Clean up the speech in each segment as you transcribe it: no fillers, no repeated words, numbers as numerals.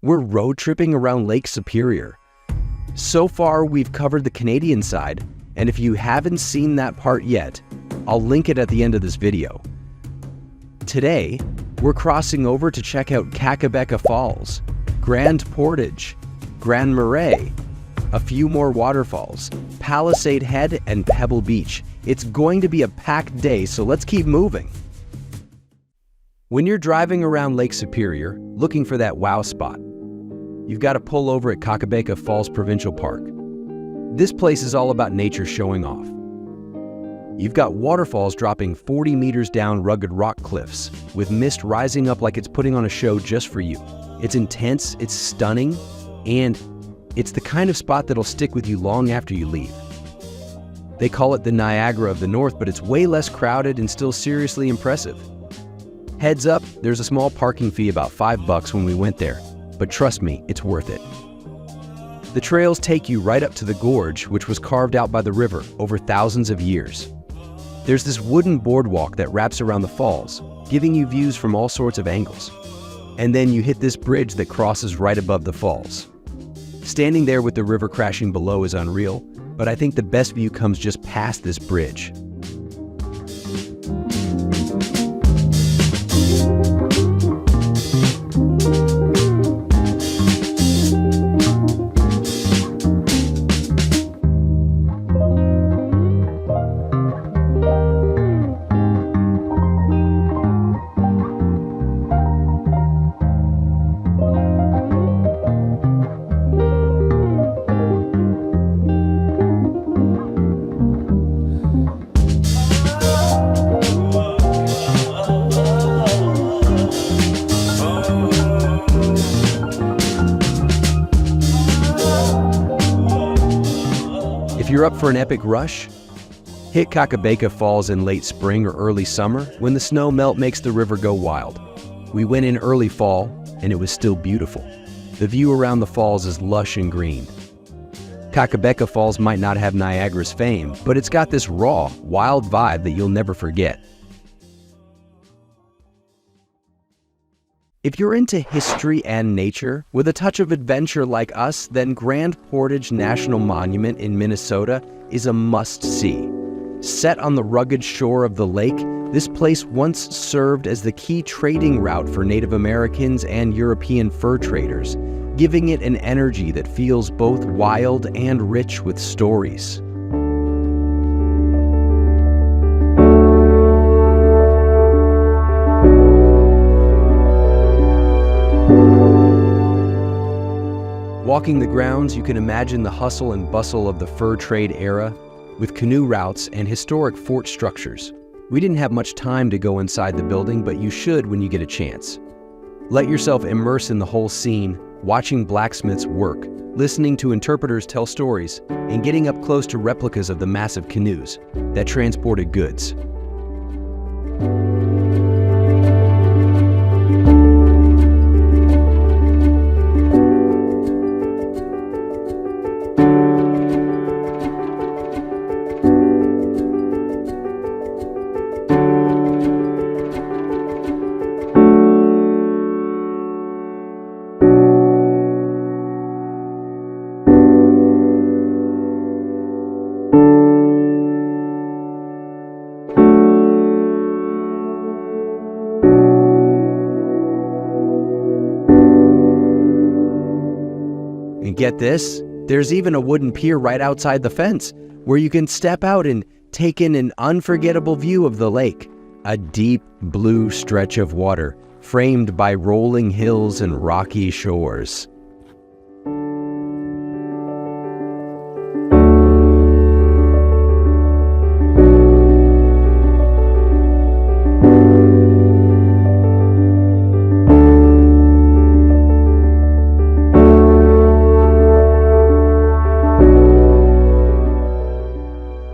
We're road tripping around Lake Superior. So far, we've covered the Canadian side, and if you haven't seen that part yet, I'll link it at the end of this video. Today, we're crossing over to check out Kakabeka Falls, Grand Portage, Grand Marais, a few more waterfalls, Palisade Head, and Pebble Beach. It's going to be a packed day, so let's keep moving. When you're driving around Lake Superior, looking for that wow spot, you've got to pull over at Kakabeka Falls Provincial Park. This place is all about nature showing off. You've got waterfalls dropping 40 meters down rugged rock cliffs, with mist rising up like it's putting on a show just for you. It's intense, it's stunning, and it's the kind of spot that'll stick with you long after you leave. They call it the Niagara of the North, but it's way less crowded and still seriously impressive. Heads up, there's a small parking fee, about $5 when we went there, but trust me, it's worth it. The trails take you right up to the gorge, which was carved out by the river over thousands of years. There's this wooden boardwalk that wraps around the falls, giving you views from all sorts of angles. And then you hit this bridge that crosses right above the falls. Standing there with the river crashing below is unreal, but I think the best view comes just past this bridge. If you're up for an epic rush, hit Kakabeka Falls in late spring or early summer when the snow melt makes the river go wild. We went in early fall and it was still beautiful. The view around the falls is lush and green. Kakabeka Falls might not have Niagara's fame, but it's got this raw, wild vibe that you'll never forget. If you're into history and nature, with a touch of adventure like us, then Grand Portage National Monument in Minnesota is a must-see. Set on the rugged shore of the lake, this place once served as the key trading route for Native Americans and European fur traders, giving it an energy that feels both wild and rich with stories. Walking the grounds, you can imagine the hustle and bustle of the fur trade era, with canoe routes and historic fort structures. We didn't have much time to go inside the building, but you should when you get a chance. Let yourself immerse in the whole scene, watching blacksmiths work, listening to interpreters tell stories, and getting up close to replicas of the massive canoes that transported goods. And get this, there's even a wooden pier right outside the fence where you can step out and take in an unforgettable view of the lake. A deep blue stretch of water framed by rolling hills and rocky shores.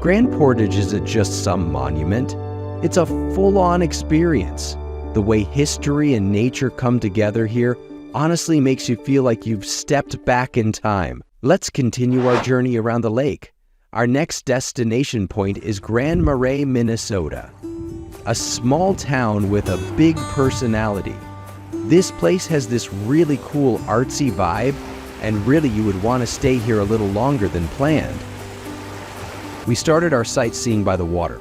Grand Portage isn't just some monument, it's a full-on experience. The way history and nature come together here honestly makes you feel like you've stepped back in time. Let's continue our journey around the lake. Our next destination point is Grand Marais, Minnesota, a small town with a big personality. This place has this really cool artsy vibe, and really you would want to stay here a little longer than planned. We started our sightseeing by the water.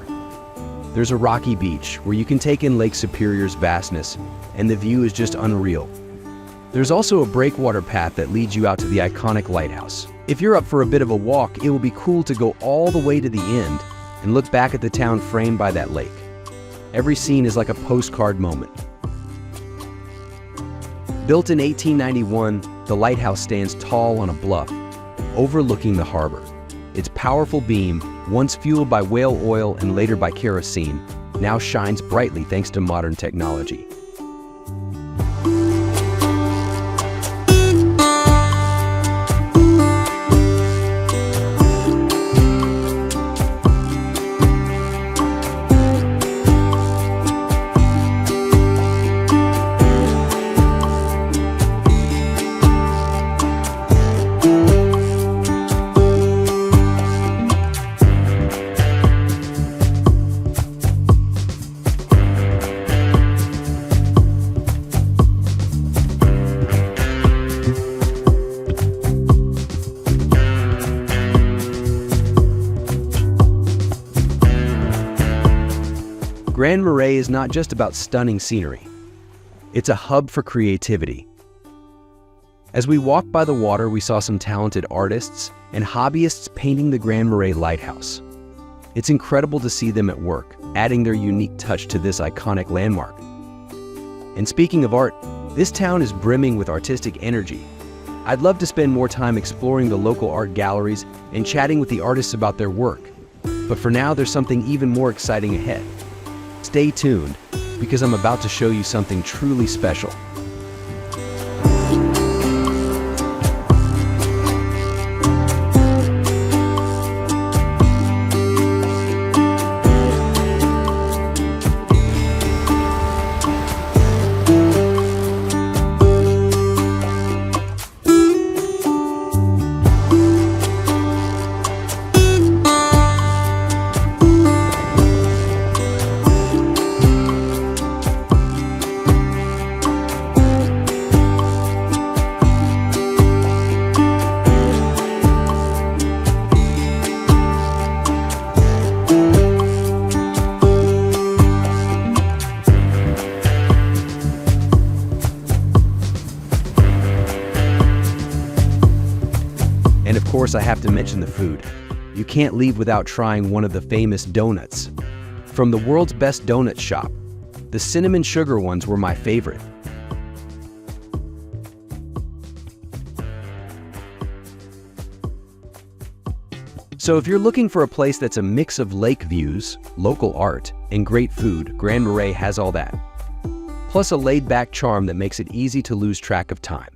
There's a rocky beach where you can take in Lake Superior's vastness, and the view is just unreal. There's also a breakwater path that leads you out to the iconic lighthouse. If you're up for a bit of a walk, it will be cool to go all the way to the end and look back at the town framed by that lake. Every scene is like a postcard moment. Built in 1891, the lighthouse stands tall on a bluff, overlooking the harbor. Its powerful beam, once fueled by whale oil and later by kerosene, now shines brightly thanks to modern technology. Grand Marais is not just about stunning scenery. It's a hub for creativity. As we walked by the water, we saw some talented artists and hobbyists painting the Grand Marais lighthouse. It's incredible to see them at work, adding their unique touch to this iconic landmark. And speaking of art, this town is brimming with artistic energy. I'd love to spend more time exploring the local art galleries and chatting with the artists about their work. But for now, there's something even more exciting ahead. Stay tuned, because I'm about to show you something truly special. And of course, I have to mention the food. You can't leave without trying one of the famous donuts. From the world's best donut shop, the cinnamon sugar ones were my favorite. So if you're looking for a place that's a mix of lake views, local art, and great food, Grand Marais has all that. Plus a laid-back charm that makes it easy to lose track of time.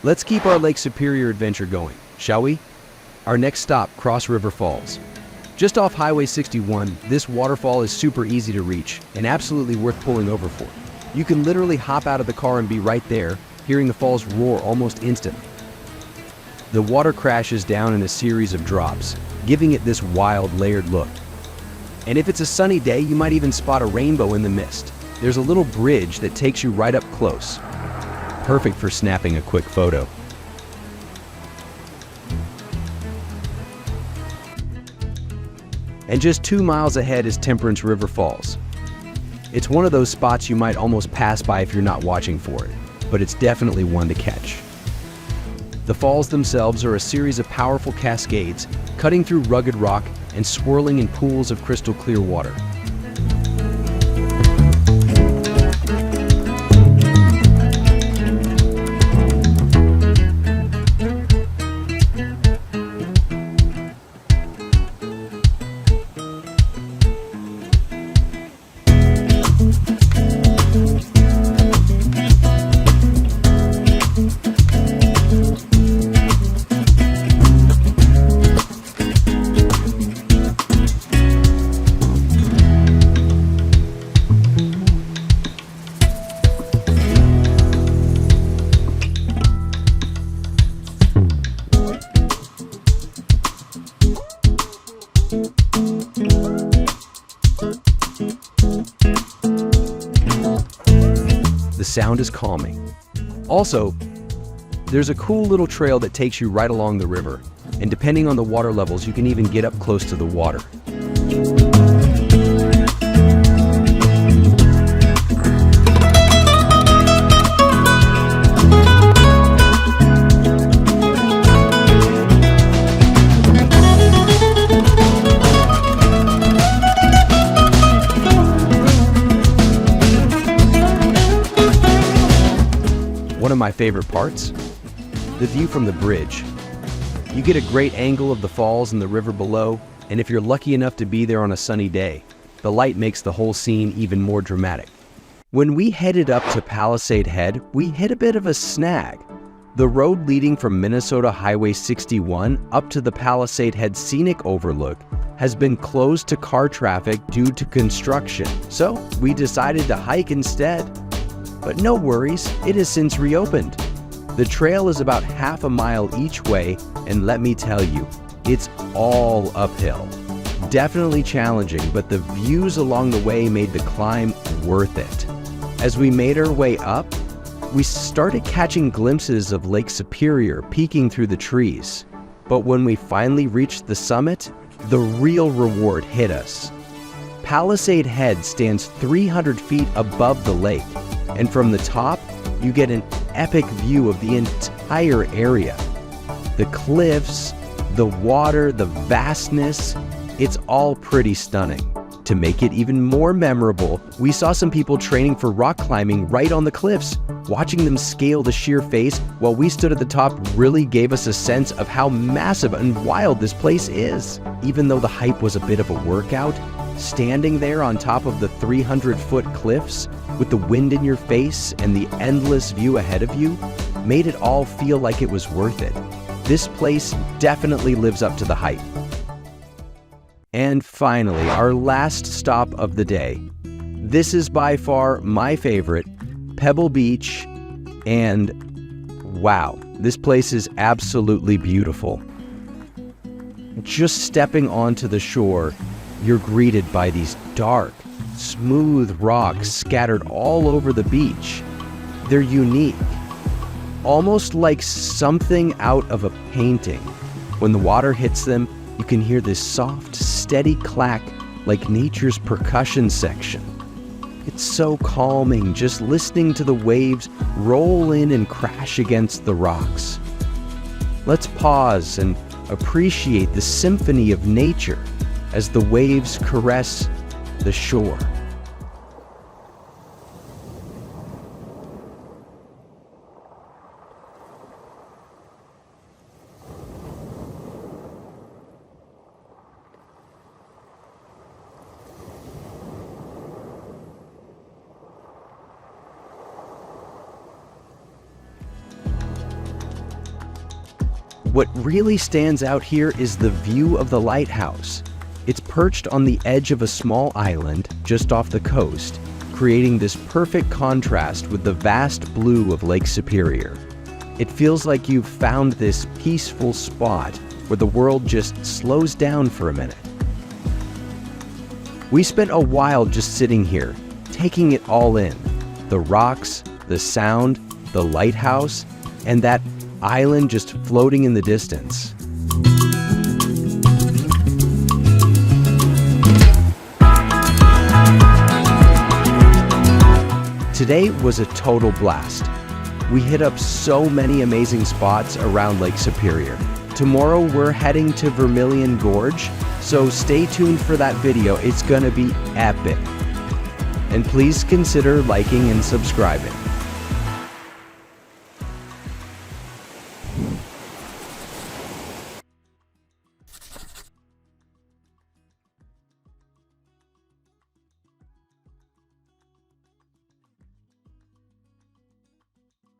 Let's keep our Lake Superior adventure going, shall we? Our next stop, Cross River Falls. Just off Highway 61, this waterfall is super easy to reach and absolutely worth pulling over for. You can literally hop out of the car and be right there, hearing the falls roar almost instantly. The water crashes down in a series of drops, giving it this wild, layered look. And if it's a sunny day, you might even spot a rainbow in the mist. There's a little bridge that takes you right up close. Perfect for snapping a quick photo. And just 2 miles ahead is Temperance River Falls. It's one of those spots you might almost pass by if you're not watching for it, but it's definitely one to catch. The falls themselves are a series of powerful cascades, cutting through rugged rock and swirling in pools of crystal clear water. sound is calming. Also, there's a cool little trail that takes you right along the river, and depending on the water levels, you can even get up close to the water. One of my favorite parts? The view from the bridge. You get a great angle of the falls and the river below, and if you're lucky enough to be there on a sunny day, the light makes the whole scene even more dramatic. When we headed up to Palisade Head, we hit a bit of a snag. The road leading from Minnesota Highway 61 up to the Palisade Head scenic overlook has been closed to car traffic due to construction, so we decided to hike instead. But no worries, it has since reopened. The trail is about half a mile each way, and let me tell you, it's all uphill. Definitely challenging, but the views along the way made the climb worth it. As we made our way up, we started catching glimpses of Lake Superior peeking through the trees. But when we finally reached the summit, the real reward hit us. Palisade Head stands 300 feet above the lake, and from the top, you get an epic view of the entire area. The cliffs, the water, the vastness, it's all pretty stunning. To make it even more memorable, we saw some people training for rock climbing right on the cliffs. Watching them scale the sheer face while we stood at the top really gave us a sense of how massive and wild this place is. Even though the hike was a bit of a workout, standing there on top of the 300-foot cliffs with the wind in your face and the endless view ahead of you made it all feel like it was worth it. This place definitely lives up to the hype. And finally, our last stop of the day. This is by far my favorite, Pebble Beach, and wow, this place is absolutely beautiful. Just stepping onto the shore, you're greeted by these dark, smooth rocks scattered all over the beach. They're unique, almost like something out of a painting. When the water hits them, you can hear this soft, steady clack like nature's percussion section. It's so calming just listening to the waves roll in and crash against the rocks. Let's pause and appreciate the symphony of nature as the waves caress the shore. What really stands out here is the view of the lighthouse. It's perched on the edge of a small island just off the coast, creating this perfect contrast with the vast blue of Lake Superior. It feels like you've found this peaceful spot where the world just slows down for a minute. We spent a while just sitting here, taking it all in. The rocks, the sound, the lighthouse, and that island just floating in the distance. Today was a total blast. We hit up so many amazing spots around Lake Superior. Tomorrow we're heading to Vermilion Gorge, so stay tuned for that video. It's gonna be epic. And please consider liking and subscribing.